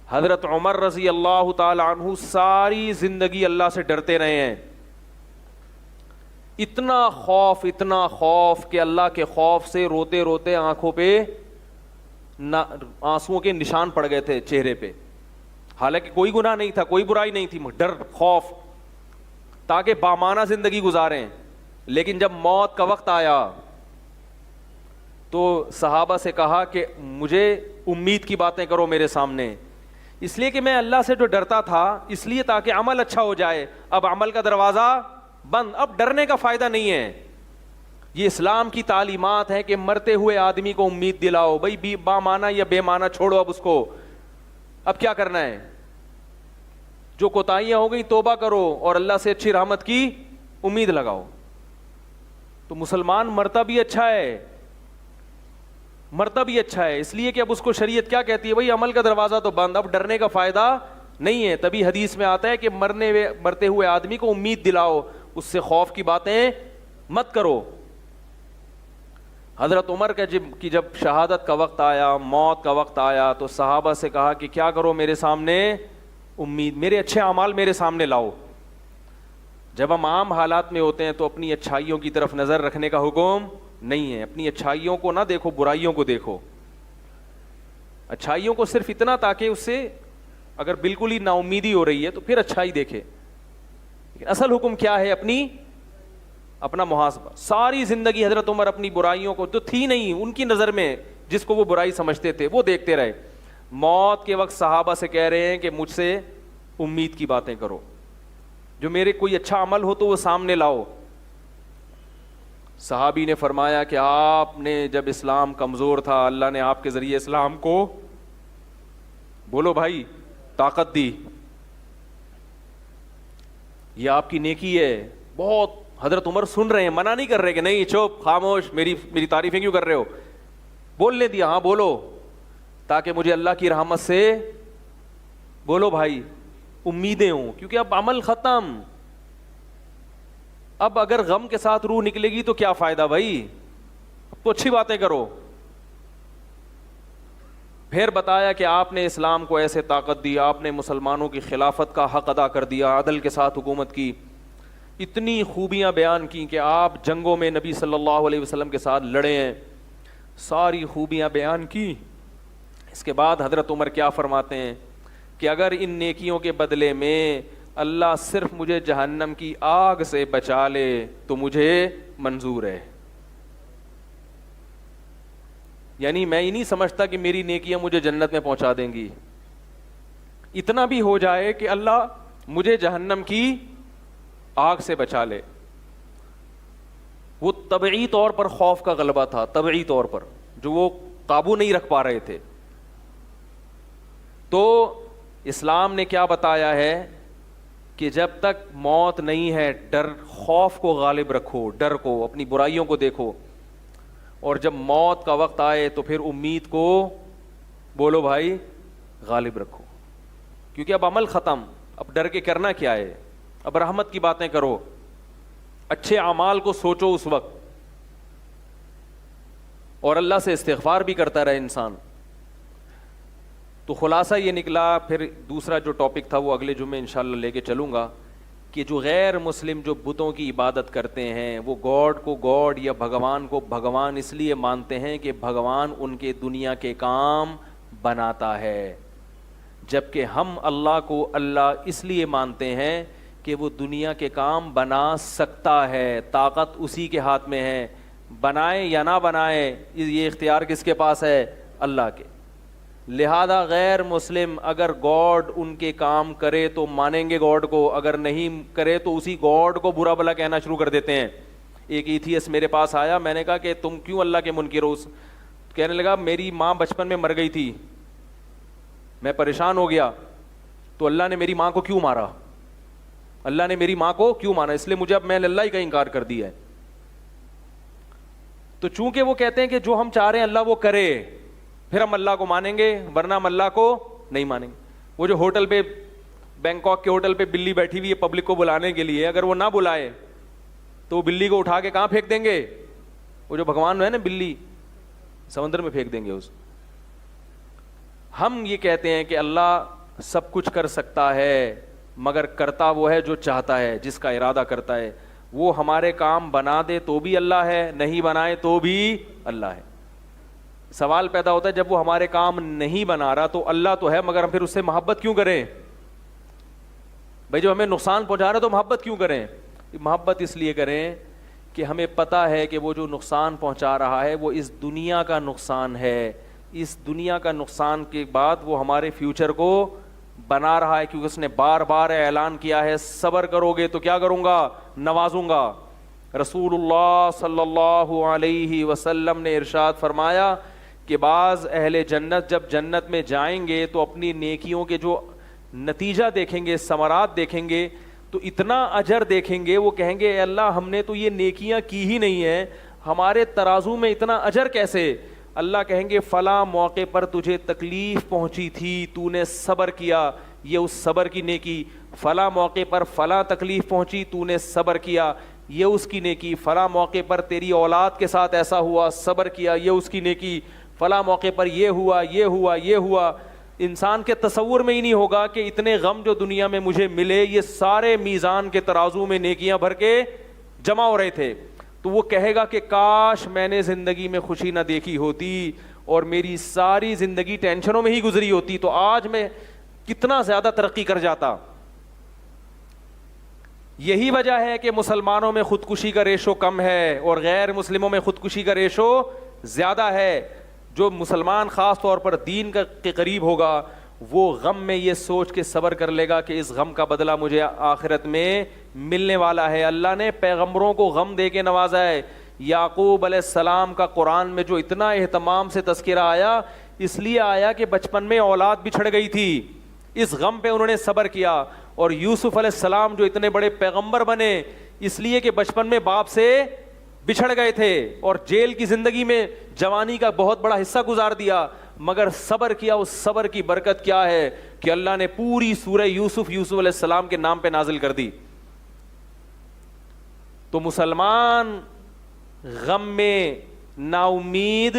حضرت عمر رضی اللہ تعالی عنہ ساری زندگی اللہ سے ڈرتے رہے ہیں، اتنا خوف کہ اللہ کے خوف سے روتے روتے آنکھوں پہ آنسوؤں کے نشان پڑ گئے تھے چہرے پہ، حالانکہ کوئی گناہ نہیں تھا، کوئی برائی نہیں تھی، ڈر خوف تاکہ بامانہ زندگی گزاریں. لیکن جب موت کا وقت آیا تو صحابہ سے کہا کہ مجھے امید کی باتیں کرو میرے سامنے، اس لیے کہ میں اللہ سے جو ڈرتا تھا اس لیے تاکہ عمل اچھا ہو جائے. اب عمل کا دروازہ بند، اب ڈرنے کا فائدہ نہیں ہے. یہ اسلام کی تعلیمات ہے کہ مرتے ہوئے آدمی کو امید دلاؤ. بھائی بامانہ یا بے معنی چھوڑو اب اس کو، اب کیا کرنا ہے؟ جو کوتاہیاں ہو گئی توبہ کرو اور اللہ سے اچھی رحمت کی امید لگاؤ. تو مسلمان مرتا بھی اچھا ہے، مرتا بھی اچھا ہے، اس لیے کہ اب اس کو شریعت کیا کہتی ہے؟ بھائی عمل کا دروازہ تو بند، اب ڈرنے کا فائدہ نہیں ہے. تبھی حدیث میں آتا ہے کہ مرتے ہوئے آدمی کو امید دلاؤ، اس سے خوف کی باتیں مت کرو. حضرت عمر کی جب شہادت کا وقت آیا، موت کا وقت آیا، تو صحابہ سے کہا کہ کیا کرو میرے سامنے؟ امید، میرے اچھے اعمال میرے سامنے لاؤ. جب ہم عام حالات میں ہوتے ہیں تو اپنی اچھائیوں کی طرف نظر رکھنے کا حکم نہیں ہے. اپنی اچھائیوں کو نہ دیکھو، برائیوں کو دیکھو. اچھائیوں کو صرف اتنا تاکہ اس سے اگر بالکل ہی نا امیدی ہو رہی ہے تو پھر اچھائی دیکھے. لیکن اصل حکم کیا ہے؟ اپنا محاسبہ. ساری زندگی حضرت عمر اپنی برائیوں کو تو تھی نہیں ان کی نظر میں، جس کو وہ برائی سمجھتے تھے وہ دیکھتے رہے. موت کے وقت صحابہ سے کہہ رہے ہیں کہ مجھ سے امید کی باتیں کرو، جو میرے کوئی اچھا عمل ہو تو وہ سامنے لاؤ. صحابی نے فرمایا کہ آپ نے جب اسلام کمزور تھا اللہ نے آپ کے ذریعے اسلام کو، بولو بھائی، طاقت دی. یہ آپ کی نیکی ہے. بہت حضرت عمر سن رہے ہیں، منع نہیں کر رہے کہ نہیں چپ خاموش، میری تعریفیں کیوں کر رہے ہو؟ بولنے دیا، ہاں بولو، تاکہ مجھے اللہ کی رحمت سے، بولو بھائی، امیدیں ہوں. کیونکہ اب عمل ختم، اب اگر غم کے ساتھ روح نکلے گی تو کیا فائدہ بھائی؟ اب تو اچھی باتیں کرو. پھر بتایا کہ آپ نے اسلام کو ایسے طاقت دی، آپ نے مسلمانوں کی خلافت کا حق ادا کر دیا، عدل کے ساتھ حکومت کی. اتنی خوبیاں بیان کی کہ آپ جنگوں میں نبی صلی اللہ علیہ وسلم کے ساتھ لڑے ہیں، ساری خوبیاں بیان کی. اس کے بعد حضرت عمر کیا فرماتے ہیں کہ اگر ان نیکیوں کے بدلے میں اللہ صرف مجھے جہنم کی آگ سے بچا لے تو مجھے منظور ہے. یعنی میں ہی نہیں سمجھتا کہ میری نیکیاں مجھے جنت میں پہنچا دیں گی، اتنا بھی ہو جائے کہ اللہ مجھے جہنم کی آگ سے بچا لے. وہ طبعی طور پر خوف کا غلبہ تھا، طبعی طور پر جو وہ قابو نہیں رکھ پا رہے تھے. تو اسلام نے کیا بتایا ہے کہ جب تک موت نہیں ہے ڈر، خوف کو غالب رکھو، ڈر کو، اپنی برائیوں کو دیکھو، اور جب موت کا وقت آئے تو پھر امید کو، بولو بھائی، غالب رکھو. کیونکہ اب عمل ختم، اب ڈر کے کرنا کیا ہے؟ اب رحمت کی باتیں کرو، اچھے اعمال کو سوچو اس وقت، اور اللہ سے استغفار بھی کرتا رہے انسان. تو خلاصہ یہ نکلا. پھر دوسرا جو ٹاپک تھا وہ اگلے جمعے انشاءاللہ لے کے چلوں گا کہ جو غیر مسلم جو بتوں کی عبادت کرتے ہیں وہ گاڈ کو گاڈ یا بھگوان کو بھگوان اس لیے مانتے ہیں کہ بھگوان ان کے دنیا کے کام بناتا ہے، جبکہ ہم اللہ کو اللہ اس لیے مانتے ہیں کہ وہ دنیا کے کام بنا سکتا ہے، طاقت اسی کے ہاتھ میں ہے. بنائے یا نہ بنائے یہ اختیار کس کے پاس ہے؟ اللہ کے. لہذا غیر مسلم اگر گاڈ ان کے کام کرے تو مانیں گے گاڈ کو، اگر نہیں کرے تو اسی گاڈ کو برا بھلا کہنا شروع کر دیتے ہیں. ایک ایتھیسٹ میرے پاس آیا، میں نے کہا کہ تم کیوں اللہ کے منکر ہو؟ کہنے لگا میری ماں بچپن میں مر گئی تھی، میں پریشان ہو گیا، تو اللہ نے میری ماں کو کیوں مارا؟ اللہ نے میری ماں کو کیوں مارا؟ اس لیے مجھے اب میں نے اللہ ہی کا انکار کر دیا ہے. تو چونکہ وہ کہتے ہیں کہ جو ہم چاہ رہے ہیں اللہ وہ کرے، پھر ہم اللہ کو مانیں گے، ورنہ ہم اللہ کو نہیں مانیں گے. وہ جو ہوٹل پہ، بینکاک کے ہوٹل پہ بلی بیٹھی ہوئی ہے پبلک کو بلانے کے لیے، اگر وہ نہ بلائے تو وہ بلی کو اٹھا کے کہاں پھینک دیں گے؟ وہ جو بھگوان ہے نا بلی، سمندر میں پھینک دیں گے اس. ہم یہ کہتے ہیں کہ اللہ سب کچھ کر سکتا ہے مگر کرتا وہ ہے جو چاہتا ہے, جس کا ارادہ کرتا ہے. وہ ہمارے کام بنا دے تو بھی اللہ ہے, نہیں بنائے تو بھی اللہ ہے. سوال پیدا ہوتا ہے جب وہ ہمارے کام نہیں بنا رہا تو اللہ تو ہے, مگر ہم پھر اس سے محبت کیوں کریں؟ بھائی جب ہمیں نقصان پہنچا رہا ہے تو محبت کیوں کریں؟ محبت اس لیے کریں کہ ہمیں پتہ ہے کہ وہ جو نقصان پہنچا رہا ہے وہ اس دنیا کا نقصان ہے. اس دنیا کا نقصان کے بعد وہ ہمارے فیوچر کو بنا رہا ہے, کیونکہ اس نے بار بار اعلان کیا ہے صبر کرو گے تو کیا کروں گا, نوازوں گا. رسول اللہ صلی اللہ علیہ وسلم نے ارشاد فرمایا کہ بعض اہل جنت جب جنت میں جائیں گے تو اپنی نیکیوں کے جو نتیجہ دیکھیں گے, ثمرات دیکھیں گے, تو اتنا اجر دیکھیں گے, وہ کہیں گے اے اللہ ہم نے تو یہ نیکیاں کی ہی نہیں ہیں, ہمارے ترازو میں اتنا اجر کیسے؟ اللہ کہیں گے فلاں موقع پر تجھے تکلیف پہنچی تھی, تو نے صبر کیا, یہ اس صبر کی نیکی. فلاں موقع پر فلاں تکلیف پہنچی, تو نے صبر کیا, یہ اس کی نیکی. فلاں موقع پر تیری اولاد کے ساتھ ایسا ہوا, صبر کیا, یہ اس کی نیکی. فلاں موقع پر یہ ہوا, یہ ہوا, یہ ہوا. انسان کے تصور میں ہی نہیں ہوگا کہ اتنے غم جو دنیا میں مجھے ملے یہ سارے میزان کے ترازو میں نیکیاں بھر کے جمع ہو رہے تھے. تو وہ کہے گا کہ کاش میں نے زندگی میں خوشی نہ دیکھی ہوتی اور میری ساری زندگی ٹینشنوں میں ہی گزری ہوتی تو آج میں کتنا زیادہ ترقی کر جاتا. یہی وجہ ہے کہ مسلمانوں میں خودکشی کا ریشو کم ہے اور غیر مسلموں میں خودکشی کا ریشو زیادہ ہے. جو مسلمان خاص طور پر دین کے قریب ہوگا وہ غم میں یہ سوچ کے صبر کر لے گا کہ اس غم کا بدلہ مجھے آخرت میں ملنے والا ہے. اللہ نے پیغمبروں کو غم دے کے نوازا ہے. یعقوب علیہ السلام کا قرآن میں جو اتنا اہتمام سے تذکرہ آیا اس لیے آیا کہ بچپن میں اولاد بچھڑ گئی تھی, اس غم پہ انہوں نے صبر کیا. اور یوسف علیہ السلام جو اتنے بڑے پیغمبر بنے اس لیے کہ بچپن میں باپ سے بچھڑ گئے تھے اور جیل کی زندگی میں جوانی کا بہت بڑا حصہ گزار دیا, مگر صبر کیا. اس صبر کی برکت کیا ہے کہ اللہ نے پوری سورہ یوسف علیہ السلام کے نام پہ نازل کر دی. تو مسلمان غم میں نا امید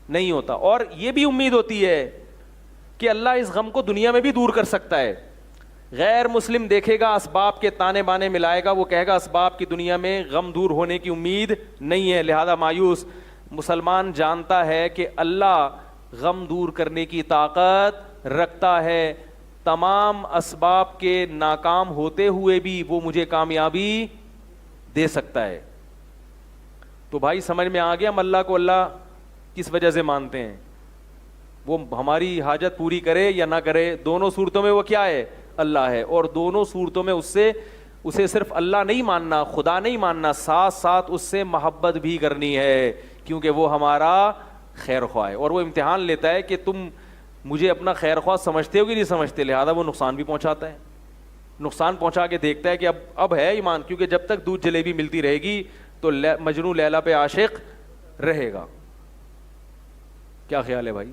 نہیں ہوتا, اور یہ بھی امید ہوتی ہے کہ اللہ اس غم کو دنیا میں بھی دور کر سکتا ہے. غیر مسلم دیکھے گا اسباب کے تانے بانے ملائے گا, وہ کہے گا اسباب کی دنیا میں غم دور ہونے کی امید نہیں ہے, لہذا مایوس. مسلمان جانتا ہے کہ اللہ غم دور کرنے کی طاقت رکھتا ہے, تمام اسباب کے ناکام ہوتے ہوئے بھی وہ مجھے کامیابی دے سکتا ہے. تو بھائی سمجھ میں آ گیا ہم اللہ کو اللہ کس وجہ سے مانتے ہیں؟ وہ ہماری حاجت پوری کرے یا نہ کرے, دونوں صورتوں میں وہ کیا ہے؟ اللہ ہے. اور دونوں صورتوں میں اسے صرف اللہ نہیں ماننا, خدا نہیں ماننا, ساتھ ساتھ اس سے محبت بھی کرنی ہے, کیونکہ وہ ہمارا خیر خواہ ہے اور وہ امتحان لیتا ہے کہ تم مجھے اپنا خیر خواہ سمجھتے ہو کہ نہیں سمجھتے, لہذا وہ نقصان بھی پہنچاتا ہے. نقصان پہنچا کے دیکھتا ہے کہ اب ہے ایمان, کیونکہ جب تک دودھ جلیبی ملتی رہے گی تو مجنو لیلا پہ عاشق رہے گا. کیا خیال ہے بھائی؟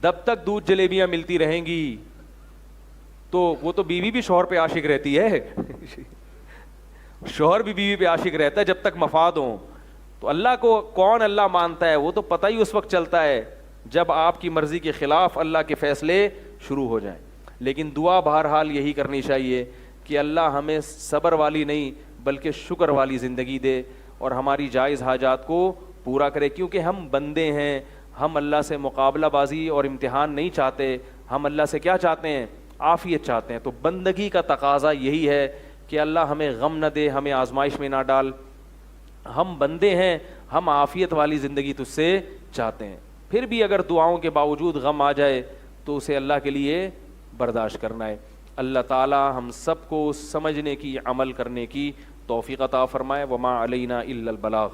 جب تک دودھ جلیبیاں ملتی رہیں گی تو وہ تو بیوی بھی شوہر پہ عاشق رہتی ہے, شوہر بھی بیوی پہ عاشق رہتا ہے جب تک مفاد ہوں. تو اللہ کو کون اللہ مانتا ہے وہ تو پتہ ہی اس وقت چلتا ہے جب آپ کی مرضی کے خلاف اللہ کے فیصلے شروع ہو جائیں. لیکن دعا بہرحال یہی کرنی چاہیے کہ اللہ ہمیں صبر والی نہیں بلکہ شکر والی زندگی دے اور ہماری جائز حاجات کو پورا کرے, کیونکہ ہم بندے ہیں, ہم اللہ سے مقابلہ بازی اور امتحان نہیں چاہتے. ہم اللہ سے کیا چاہتے ہیں؟ عافیت چاہتے ہیں. تو بندگی کا تقاضا یہی ہے کہ اللہ ہمیں غم نہ دے, ہمیں آزمائش میں نہ ڈال. ہم بندے ہیں, ہم عافیت والی زندگی تجھ سے چاہتے ہیں. پھر بھی اگر دعاؤں کے باوجود غم آ جائے تو اسے اللہ کے لیے برداشت کرنا ہے. اللہ تعالی ہم سب کو سمجھنے کی, عمل کرنے کی توفیق عطا فرمائے. وما علینا الا البلاغ.